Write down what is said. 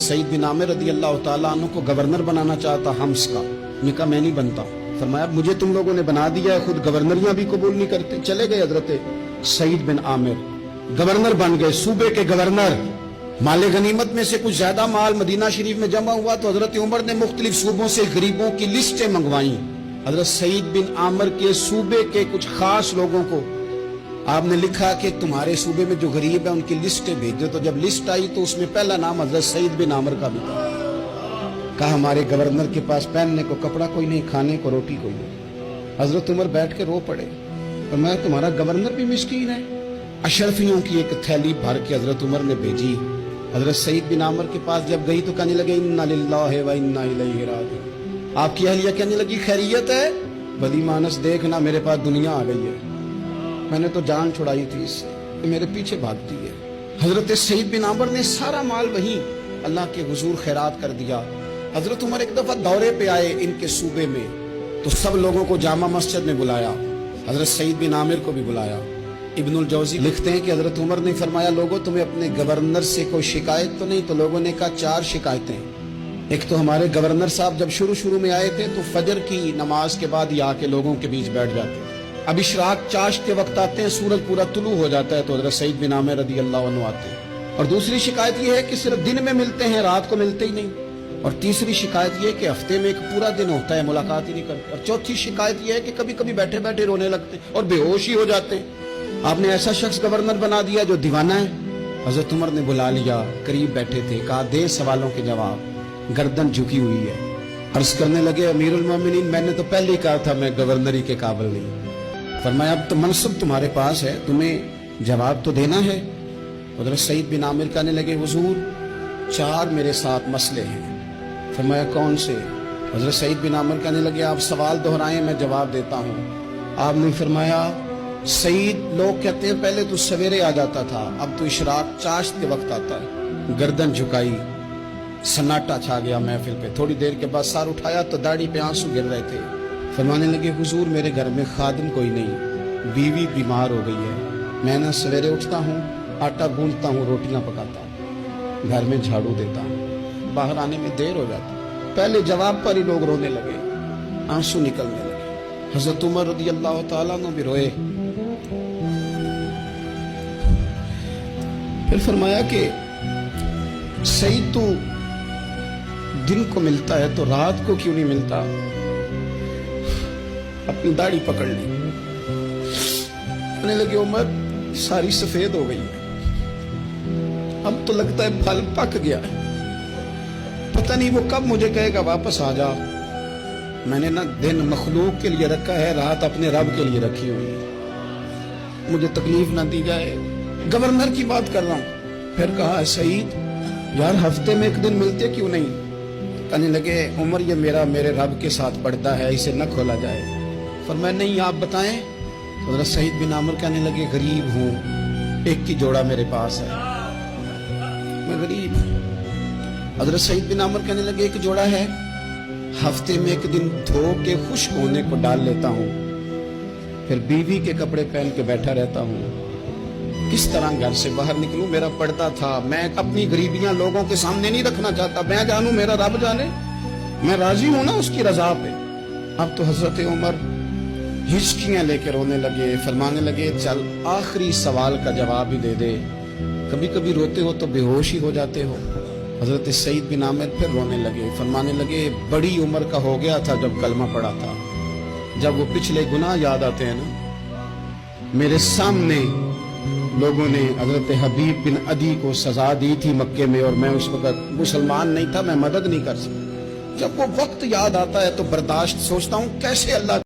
सईद बिन आमिर रदी अल्लाह ताला अन्हु को गवर्नर बनाना चाहता हम्स का। उन्होंने कहा मैं नहीं बनता। फरमाया मुझे तुम लोगों ने बना दिया है, खुद गवर्नरियां भी कबूल नहीं करते। चले गए हजरत सईद बिन आमिर, गवर्नर बन गए, सूबे के गवर्नर। माल गनीमत में से कुछ ज्यादा माल मदीना शरीफ में जमा हुआ तो हजरत उमर ने मुख्तलिफ सूबों से गरीबों की लिस्टें मंगवाई। हजरत सईद बिन आमिर के सूबे के कुछ खास लोगों को आपने लिखा कि तुम्हारे सूबे में जो गरीब है उनकी लिस्टें भेजो। तो जब लिस्ट आई तो उसमें पहला नाम हजरत सईद बिन आमिर का भी था। कहा हमारे गवर्नर के पास पहनने को कपड़ा कोई नहीं, खाने को रोटी कोई नहीं। हजरत उमर बैठ के रो पड़े और मैं तुम्हारा गवर्नर भी मिस्कीन है। अशरफियों की एक थैली भर के हजरत उमर ने भेजी। हजरत सईद बिन आमिर के पास जब गई तो कहने लगे इन्ना लिल्लाहि व इन्ना इलैहि राजिऊन। आपकी अहलिया कहने लगी खैरियत है? बदी मानस देखना मेरे पास दुनिया आ गई है, मैंने तो जान छुड़ाई थी इससे, मेरे पीछे भागती है। हजरत सईद बिन आमिर ने सारा माल वहीं अल्लाह के हुजूर खैरात कर दिया। हजरत उमर एक दफा दौरे पे आए इनके सूबे में तो सब लोगों को जामा मस्जिद में बुलाया, हजरत सईद बिन आमिर को भी बुलाया। इब्नुल जौजी लिखते हैं कि हजरत उमर ने फरमाया लोगों तुम्हें अपने गवर्नर से कोई शिकायत तो नहीं? तो लोगों ने कहा 4 शिकायतें। एक तो हमारे गवर्नर साहब जब शुरू में आए थे तो फजर की नमाज के बाद ही आके लोगों के बीच बैठ जाते। अब इशराक चाश के वक्त आते हैं, सूरज पूरा तुलू हो जाता है तो हजरत सईद बिन आमिर रदी अल्लाह अन्हु आते हैं। और दूसरी शिकायत यह है कि सिर्फ दिन में मिलते हैं, रात को मिलते ही नहीं। और तीसरी शिकायत यह कि हफ्ते में एक पूरा दिन होता है, मुलाकात ही नहीं करते। और चौथी शिकायत यह है कि कभी कभी बैठे बैठे रोने लगते और बेहोश ही हो जाते। आपने ऐसा शख्स गवर्नर बना दिया जो दीवाना है। हजरत उमर ने बुला लिया, करीब बैठे थे, कहा दे सवालों के जवाब। गर्दन झुकी हुई है। अर्ज करने लगे अमीरुल मोमिनीन मैंने तो पहले ही कहा था मैं गवर्नरी के काबिल नहीं। फरमाया अब तो मनसब तुम्हारे पास है, तुम्हें जवाब तो देना है। हजरत सईद बिन आमिर कहने लगे हुजूर 4 मेरे साथ मसले हैं। फरमाया कौन से? हजरत सईद बिन आमिर कहने लगे आप सवाल दोहराएं मैं जवाब देता हूँ। आपने फरमाया सईद लोग कहते हैं पहले तो सवेरे आ जाता था, अब तो इशराक चाश के वक्त आता है। गर्दन झुकाई, सन्नाटा छा गया महफिल पे। थोड़ी देर के बाद सर उठाया तो दाढ़ी पे आंसू गिर रहे थे। फरमाने लगे हुजूर मेरे घर में खादिम कोई नहीं, बीवी बीमार हो गई है। मैं ना सवेरे उठता हूँ, आटा गूंथता हूँ, रोटियां पकाता हूँ, घर में झाड़ू देता हूँ, बाहर आने में देर हो जाती। पहले जवाब पर ही लोग रोने लगे, आंसू निकलने लगे। हजरत उमर रदी अल्लाह ताला अन्हु भी रोए। फिर फरमाया कि सईद तू दिन को मिलता है तो रात को क्यों नहीं मिलता? अपनी दाढ़ी पकड़ ली। कहने लगे उमर सारी सफेद हो गई है, अब तो लगता है फल पक गया है, पता नहीं वो कब मुझे कहेगा वापस आ जा। मैंने ना दिन मखलूक के लिए रखा है, रात अपने रब के लिए रखी हुई है, मुझे तकलीफ ना दी जाए। गवर्नर की बात कर रहा हूं। फिर कहा सईद यार हफ्ते में 1 दिन मिलते क्यों नहीं? कहने लगे उमर ये मेरे रब के साथ पड़ता है, इसे न खोला जाए। फरमाया नहीं आप बताएं। तो हजरत सईद बिन आमिर कहने लगे गरीब हूं, एक की जोड़ा मेरे पास है, मैं गरीब हूं। हजरत सईद बिन आमिर कहने लगे एक जोड़ा है, हफ्ते में 1 दिन धो के खुश्क होने को डाल लेता हूं, फिर बीवी के कपड़े पहन के बैठा रहता हूं। किस तरह घर से बाहर निकलूं? मेरा पर्दा था, मैं अपनी गरीबियां लोगों के सामने नहीं रखना चाहता। मैं जानूं मेरा रब जाने, मैं राजी हूं ना उसकी रजा पे। अब तो हजरत उमर हिचकियां लेकर रोने लगे। फरमाने लगे चल आखिरी सवाल का जवाब ही दे दे, कभी कभी रोते हो तो बेहोश ही हो जाते हो। हजरत सईद बिन आमिर फिर रोने लगे। फरमाने लगे बड़ी उम्र का हो गया था जब कलमा पड़ा था, जब वो पिछले गुनाह याद आते हैं ना। मेरे सामने लोगों ने हजरत हबीब बिन अदी को सजा दी थी मक्के में और मैं उस वक्त मुसलमान नहीं था, मैं मदद नहीं कर सका। जब वो वक्त याद आता है तो बर्दाश्त सोचता हूँ कैसे अल्लाह